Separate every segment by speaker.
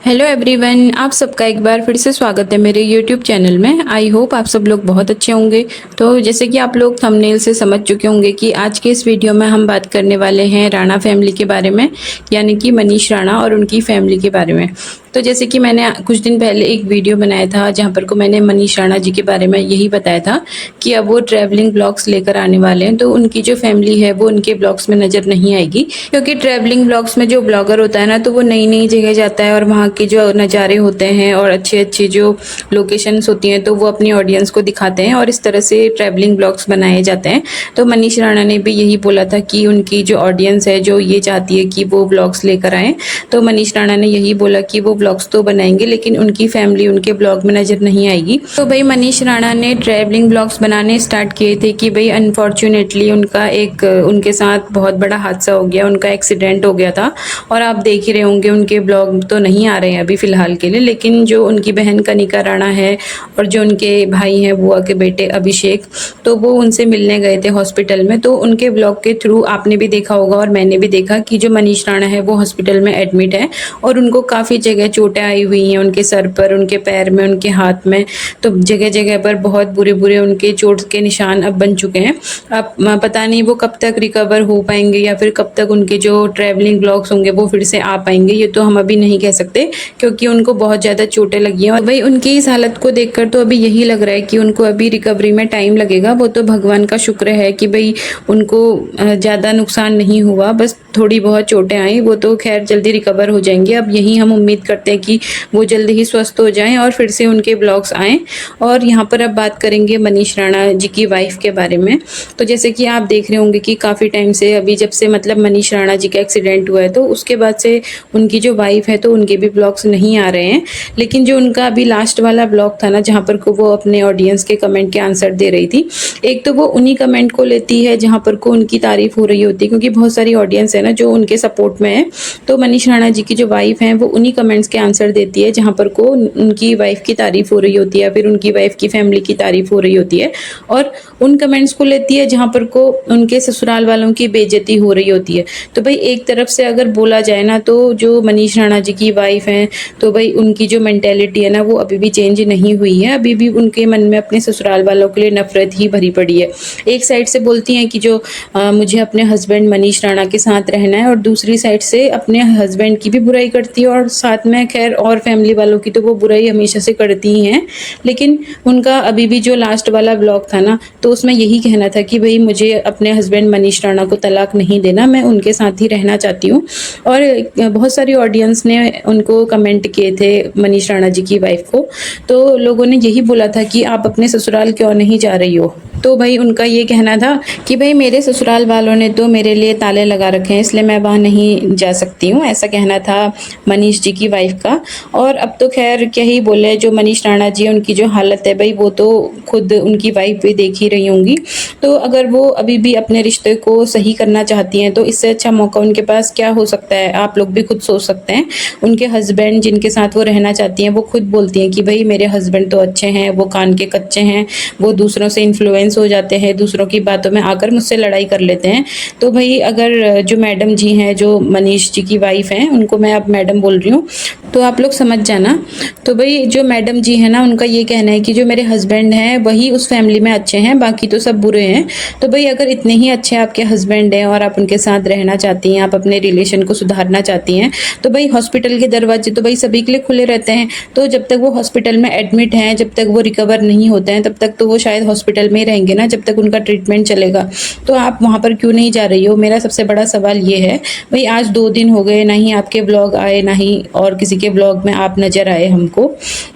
Speaker 1: Hello everyone, आप सबका एक बार फिर से स्वागत है मेरे यूट्यूब चैनल में। आई होप आप सब लोग बहुत अच्छे होंगे। तो जैसे कि आप लोग थंबनेल से समझ चुके होंगे कि आज के इस वीडियो में हम बात करने वाले हैं राणा फैमिली के बारे में, यानी कि मनीष राणा और उनकी फैमिली के बारे में। तो जैसे कि मैंने कुछ दिन पहले एक वीडियो बनाया था जहाँ पर को मैंने मनीष राणा जी के बारे में यही बताया था कि अब वो ट्रैवलिंग ब्लॉग्स लेकर आने वाले हैं, तो उनकी जो फैमिली है वो उनके ब्लॉग्स में नज़र नहीं आएगी, क्योंकि ट्रैवलिंग ब्लॉग्स में जो ब्लॉगर होता है ना, तो वो नई नई जगह जाता है और वहाँ के जो नज़ारे होते हैं और अच्छे अच्छे जो लोकेशंस होती हैं तो वो अपनी ऑडियंस को दिखाते हैं और इस तरह से ट्रैवलिंग ब्लॉग्स बनाए जाते हैं। तो मनीष राणा ने भी यही बोला था कि उनकी जो ऑडियंस है जो ये चाहती है कि वो ब्लॉग्स लेकर आएँ, तो मनीष राणा ने यही बोला कि वो ब्लॉग्स तो बनाएंगे लेकिन उनकी फैमिली उनके ब्लॉग में नज़र नहीं आएगी। तो भाई मनीष राणा ने ट्रैवलिंग ब्लॉग्स बनाने स्टार्ट किए थे कि भाई अनफॉर्चुनेटली उनके साथ बहुत बड़ा हादसा हो गया, उनका एक्सीडेंट हो गया था। और आप देख ही रहे होंगे उनके ब्लॉग तो नहीं आ रहे हैं अभी फ़िलहाल के लिए, लेकिन जो उनकी बहन कनिका राणा है और जो उनके भाई हैं बुआ के बेटे अभिषेक, तो वो उनसे मिलने गए थे हॉस्पिटल में। तो उनके ब्लॉग के थ्रू आपने भी देखा होगा और मैंने भी देखा कि जो मनीष राणा है वो हॉस्पिटल में एडमिट है और उनको काफ़ी जगह चोटें आई हुई हैं, उनके सर पर, उनके पैर में, उनके हाथ में, तो जगह जगह पर बहुत बुरे बुरे उनके चोट के निशान अब बन चुके हैं। अब पता नहीं वो कब तक रिकवर हो पाएंगे या फिर कब तक उनके जो ट्रैवलिंग ब्लॉग्स होंगे वो फिर से आ पाएंगे, ये तो हम अभी नहीं कह सकते क्योंकि उनको बहुत ज़्यादा चोटें लगी हैं। और भाई उनकी इस हालत को देखकर तो अभी यही लग रहा है कि उनको अभी रिकवरी में टाइम लगेगा। वो तो भगवान का शुक्र है कि भाई उनको ज़्यादा नुकसान नहीं हुआ, बस थोड़ी बहुत चोटें आई, वो तो खैर जल्दी रिकवर हो जाएंगे। अब यही हम उम्मीद करते हैं कि वो जल्दी ही स्वस्थ हो जाएं और फिर से उनके ब्लॉग्स आएँ। और यहाँ पर अब बात करेंगे मनीष राणा जी की वाइफ के बारे में। तो जैसे कि आप देख रहे होंगे कि काफ़ी टाइम से, अभी जब से मतलब मनीष राणा जी का एक्सीडेंट हुआ है तो उसके बाद से उनकी जो वाइफ है तो उनके भी ब्लॉग्स नहीं आ रहे हैं। लेकिन जो उनका अभी लास्ट वाला ब्लॉग था ना, जहाँ पर को वो अपने ऑडियंस के कमेंट के आंसर दे रही थी, एक तो वो उन्हीं कमेंट को लेती है जहाँ पर को उनकी तारीफ हो रही होती है, क्योंकि बहुत सारी ऑडियंस है ना जो उनके सपोर्ट में है। तो मनीष राणा जी की जो वाइफ है वो उन्हीं कमेंट्स के आंसर देती है जहाँ पर को उनकी वाइफ की तारीफ हो रही होती है, फिर उनकी वाइफ की फैमिली की तारीफ हो रही होती है, और उन कमेंट्स को लेती है जहाँ पर को उनके ससुराल वालों की बेइज्जती हो रही होती है। तो भाई एक तरफ से अगर बोला जाए ना, तो जो मनीष राणा जी की वाइफ हैं तो भाई उनकी जो मेंटेलिटी है ना वो अभी भी चेंज नहीं हुई है। अभी भी उनके मन में अपने ससुराल वालों के लिए नफरत ही भरी पड़ी है। एक साइड से बोलती हैं कि जो मुझे अपने हस्बैंड मनीष राणा के साथ रहना है, और दूसरी साइड से अपने हस्बैंड की भी बुराई करती है, और साथ में खैर और फैमिली वालों की तो वो बुराई हमेशा से करती ही हैं। लेकिन उनका अभी भी जो लास्ट वाला ब्लॉग था ना, तो उसमें यही कहना था कि भाई मुझे अपने हस्बैंड मनीष राणा को तलाक नहीं देना, मैं उनके साथ ही रहना चाहती हूँ। और बहुत सारी ऑडियंस ने उनको कमेंट किए थे मनीष राणा जी की वाइफ को, तो लोगों ने यही बोला था कि आप अपने ससुराल क्यों नहीं जा रही हो। तो भाई उनका ये कहना था कि भाई मेरे ससुराल वालों ने तो मेरे लिए ताले लगा रखे हैं, इसलिए मैं वहाँ नहीं जा सकती हूँ, ऐसा कहना था मनीष जी की वाइफ का। और अब तो खैर क्या ही बोले, जो मनीष राणा जी उनकी जो हालत है भाई वो तो खुद उनकी वाइफ भी देख ही रही होंगी। तो अगर वो अभी भी अपने रिश्ते को सही करना चाहती हैं तो इससे अच्छा मौका उनके पास क्या हो सकता है, आप लोग भी खुद सोच सकते हैं। उनके हस्बैंड जिनके साथ वो रहना चाहती हैं वो खुद बोलती हैं कि भाई मेरे हस्बैंड तो अच्छे हैं, वो कान के कच्चे हैं, वो दूसरों से इन्फ्लुएंस हो जाते हैं, दूसरों की बातों में आकर मुझसे लड़ाई कर लेते हैं। तो भाई अगर जो मैडम जी हैं, जो मनीष जी की वाइफ हैं, उनको मैं अब मैडम बोल रही हूँ तो आप लोग समझ जाना। तो भाई जो मैडम जी है ना, उनका ये कहना है कि जो मेरे हस्बैंड हैं वही उस फैमिली में अच्छे हैं, बाकी तो सब बुरे हैं। तो भाई अगर इतने ही अच्छे आपके हस्बैंड हैं और आप उनके साथ रहना चाहती हैं, आप अपने रिलेशन को सुधारना चाहती हैं, तो भाई हॉस्पिटल के दरवाजे तो भाई सभी के लिए खुले रहते हैं। तो जब तक वो हॉस्पिटल में एडमिट हैं, जब तक वो रिकवर नहीं होते हैं, तब तक तो वो शायद हॉस्पिटल में ही रहेंगे ना, जब तक उनका ट्रीटमेंट चलेगा। तो आप वहाँ पर क्यों नहीं जा रही हो, मेरा सबसे बड़ा सवाल ये है। भाई आज 2 दिन हो गए, ना ही आपके ब्लॉग आए, ना ही और किसी के ब्लॉग में आप नज़र आए हमको।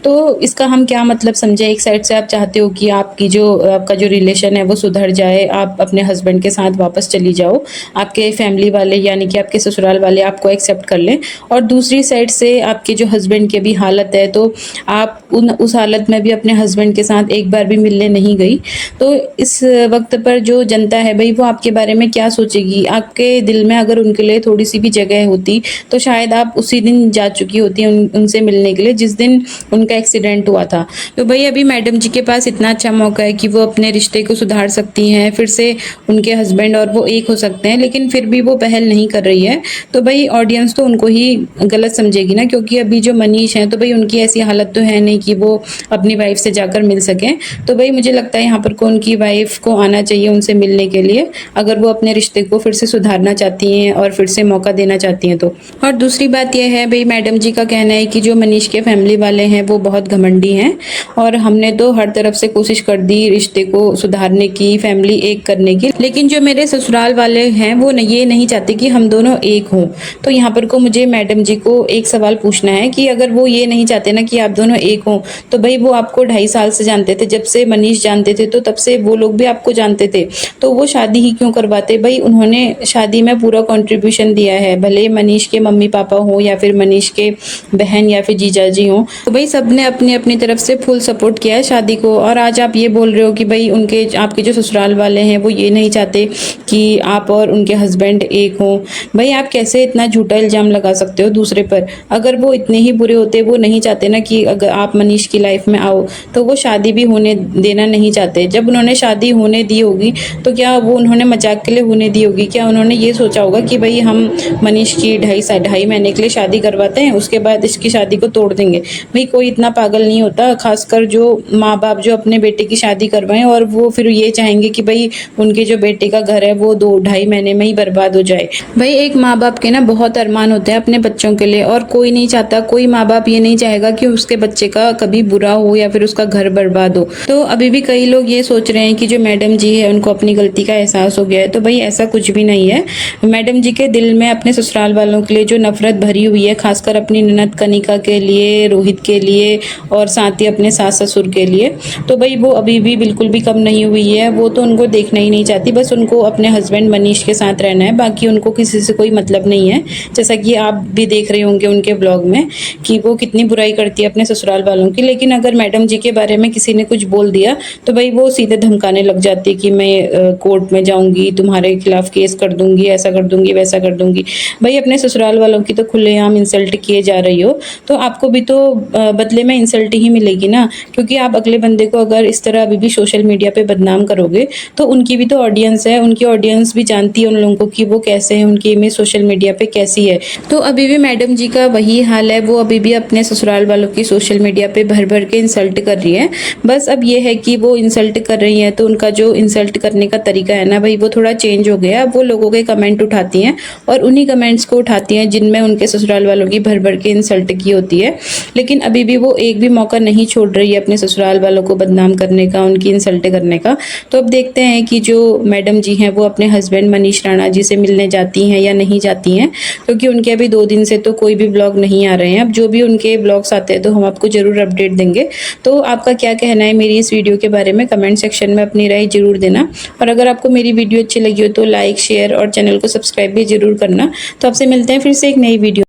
Speaker 1: तो इसका हम क्या मतलब समझे। एक साइड से आप चाहते हो कि आपका जो रिलेशन है वो सुधर जाए, आप अपने हस्बैंड के साथ वापस चली जाओ, आपके फैमिली वाले यानी कि आपके ससुराल वाले आपको एक्सेप्ट कर लें, और दूसरी साइड से आपके जो हस्बैंड की भी हालत है तो आप उस हालत में भी अपने हस्बैंड के साथ एक बार भी मिलने नहीं गई। तो तो इस वक्त पर जो जनता है भाई वो आपके बारे में क्या सोचेगी? आपके दिल में अगर उनके लिए थोड़ी सी भी जगह होती तो शायद आप उसी दिन जा चुकी होती उनसे मिलने के लिए जिस दिन उनका एक्सीडेंट हुआ था। तो भाई अभी मैडम जी के पास इतना अच्छा मौका है कि वो अपने रिश्ते को सुधार सकती हैं, फिर से उनके हस्बैंड और वो एक हो सकते हैं, लेकिन फिर भी वो पहल नहीं कर रही है। तो भाई ऑडियंस तो उनको ही गलत समझेगी ना, क्योंकि अभी जो मनीष हैं तो भाई उनकी ऐसी हालत तो है नहीं कि वो अपनी वाइफ से जाकर मिल सकें। तो भाई मुझे लगता है यहाँ पर को उनकी वाइफ को आना चाहिए उनसे मिलने के लिए, अगर वो अपने रिश्ते को फिर से सुधारना चाहती हैं और फिर से मौका देना चाहती हैं तो। और दूसरी बात यह है भाई मैडम जी का कहना है कि जो मनीष के फैमिली वाले हैं वो बहुत घमंडी हैं और हमने तो हर तरफ से कोशिश कर दी रिश्ते को सुधारने की, फैमिली एक करने की, लेकिन जो मेरे ससुराल वाले हैं वो ये नहीं चाहते कि हम दोनों एक हों। तो यहाँ पर को मुझे मैडम जी को एक सवाल पूछना है कि अगर वो ये नहीं चाहते ना कि आप दोनों एक हों, तो भाई वो आपको 2.5 साल से जानते थे, जब से मनीष जानते थे तो तब से वो लोग भी आपको जानते थे, तो वो शादी ही क्यों करवाते? भाई उन्होंने शादी में पूरा कंट्रीब्यूशन दिया है, भले मनीष के मम्मी पापा हो या फिर मनीष के बहन या फिर जीजा जी हो, तो भाई सबने अपनी अपनी तरफ से फुल सपोर्ट किया है शादी को। और आज आप ये बोल रहे हो कि भाई उनके आपके जो ससुराल वाले हैं वो ये नहीं चाहते कि आप और उनके हस्बैंड एक हों। भाई आप कैसे इतना झूठा इल्जाम लगा सकते हो दूसरे पर? अगर वो इतने ही बुरे होते, वो नहीं चाहते ना कि अगर आप मनीष की लाइफ में आओ, तो वो शादी भी होने देना नहीं चाहते। जब उन्होंने शादी होने दी होगी तो क्या वो उन्होंने मजाक के लिए होने दी होगी? क्या उन्होंने ये सोचा होगा कि भाई हम मनीष की 2.5 महीने के लिए शादी करवाते हैं, उसके बाद इसकी शादी को तोड़ देंगे? भाई कोई इतना पागल नहीं होता, खासकर जो माँ बाप जो अपने बेटे की शादी करवाएं और वो फिर ये चाहेंगे कि भाई उनके जो बेटे का घर है वो 2-2.5 महीने में ही बर्बाद हो जाए। भाई एक माँ बाप के ना बहुत अरमान होते हैं अपने बच्चों के लिए, और कोई नहीं चाहता, कोई माँ बाप ये नहीं चाहेगा कि उसके बच्चे का कभी बुरा हो या फिर उसका घर बर्बाद हो। तो अभी भी कई लोग ये सोच रहे हैं कि जो मैडम जी है उनको अपनी गलती का एहसास हो गया है, तो भाई ऐसा कुछ भी नहीं है। मैडम जी के दिल में अपने ससुराल वालों के लिए जो नफरत भरी हुई है, खासकर अपनी ननद कनिका के लिए, रोहित के लिए और साथ ही अपने सास ससुर के लिए, तो भाई वो अभी भी बिल्कुल भी कम नहीं हुई है। वो तो उनको देखना ही नहीं चाहती, बस उनको अपने हस्बैंड मनीष के साथ रहना है, बाकी उनको किसी से कोई मतलब नहीं है। जैसा कि आप भी देख रहे होंगे उनके ब्लॉग में कि वो कितनी बुराई करती है अपने ससुराल वालों की, लेकिन अगर मैडम जी के बारे में किसी ने कुछ बोल दिया तो भाई वो सीधे धमकाने लग जाती कि मैं कोर्ट में जाऊंगी, तुम्हारे खिलाफ केस कर दूंगी, ऐसा कर दूंगी, वैसा कर दूंगी। भाई अपने ससुराल वालों की तो खुलेआम इंसल्ट किए जा रही हो, तो आपको भी तो बदले में इंसल्ट ही मिलेगी ना, क्योंकि आप अगले बंदे को अगर इस तरह अभी भी सोशल मीडिया पे बदनाम करोगे तो उनकी भी तो ऑडियंस है, उनकी ऑडियंस भी जानती है उन लोगों को कि वो कैसे हैं, उनकी इमेज सोशल मीडिया पे कैसी है। तो अभी भी मैडम जी का वही हाल है, वो अभी भी अपने ससुराल वालों की सोशल मीडिया पे भर भर के इंसल्ट कर रही है। बस अब ये है कि वो इंसल्ट कर रही है तो उनका जो इंसल्ट करने का तरीका है ना भाई वो थोड़ा चेंज हो गया। अब वो लोगों के कमेंट उठाती हैं और उन्हीं कमेंट्स को उठाती हैं जिनमें उनके ससुराल वालों की भर भर के इंसल्ट की होती है, लेकिन अभी भी वो एक भी मौका नहीं छोड़ रही है अपने ससुराल वालों को बदनाम करने का, उनकी इंसल्ट करने का। तो अब देखते हैं कि जो मैडम जी हैं वो अपने हस्बैंड मनीष राणा जी से मिलने जाती हैं या नहीं जाती हैं, क्योंकि उनके अभी 2 दिन से तो कोई भी ब्लॉग नहीं आ रहे हैं। अब जो भी उनके ब्लॉग्स आते हैं तो हम आपको जरूर अपडेट देंगे। तो आपका क्या कहना है मेरी इस वीडियो के बारे में? कमेंट सेक्शन में अपनी राय जरूर देना, और अगर आपको मेरी वीडियो अच्छी लगी हो तो लाइक, शेयर और चैनल को सब्सक्राइब भी जरूर करना। तो आपसे मिलते हैं फिर से एक नई वीडियो।